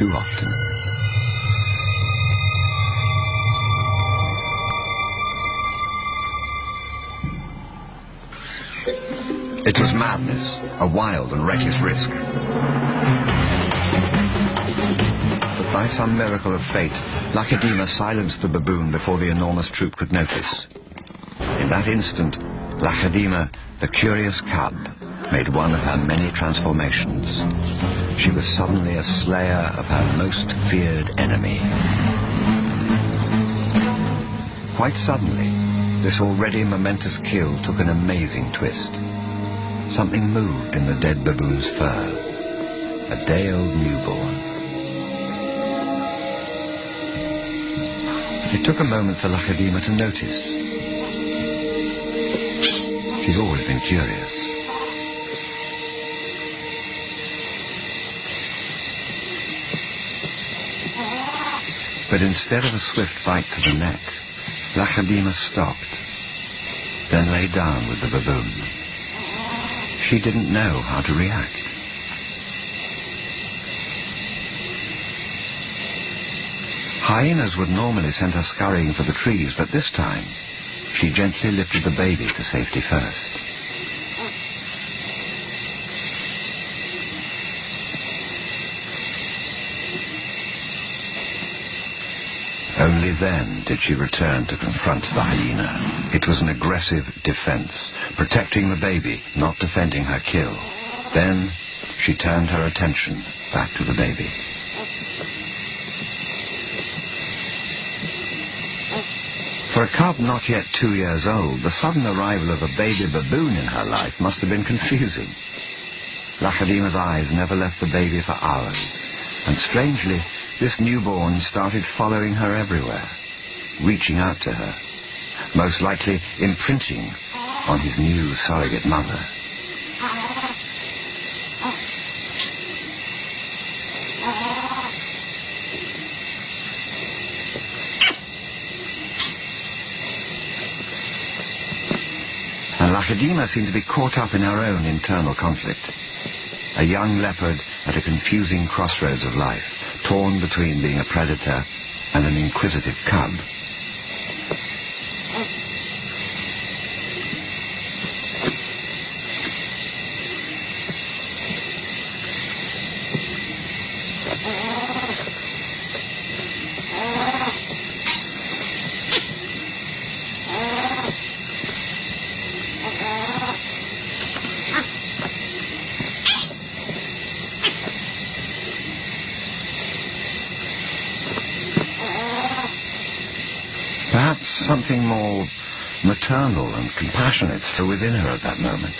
too often. It was madness, a wild and reckless risk. But by some miracle of fate, Lacedaemon silenced the baboon before the enormous troop could notice. In that instant, Lacedaemon, the curious cub, made one of her many transformations. She was suddenly a slayer of her most feared enemy. Quite suddenly, this already momentous kill took an amazing twist. Something moved in the dead baboon's fur. A day-old newborn. It took a moment for Lacedaemon to notice. She's always been curious. But instead of a swift bite to the neck, Lacedaemon stopped, then lay down with the baboon. She didn't know how to react. Hyenas would normally send her scurrying for the trees, but this time, she gently lifted the baby to safety first. Only then did she return to confront the hyena. It was an aggressive defense, protecting the baby, not defending her kill. Then she turned her attention back to the baby. For a cub not yet 2 years old, the sudden arrival of a baby baboon in her life must have been confusing. Lacedaemon's eyes never left the baby for hours, and strangely, this newborn started following her everywhere, reaching out to her, most likely imprinting on his new surrogate mother. And Lacedaemon seemed to be caught up in her own internal conflict. A young leopard at a confusing crossroads of life, torn between being a predator and an inquisitive cub. Perhaps something more maternal and compassionate still within her at that moment.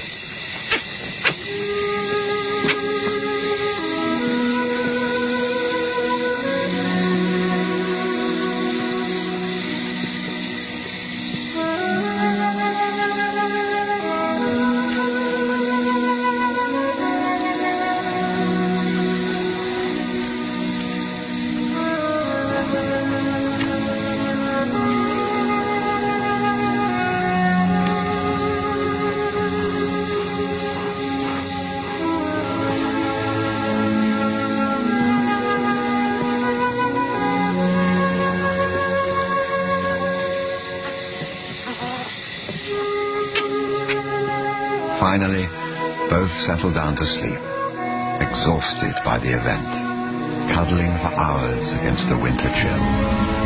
Finally, both settled down to sleep, exhausted by the event, cuddling for hours against the winter chill.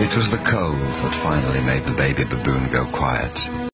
It was the cold that finally made the baby baboon go quiet.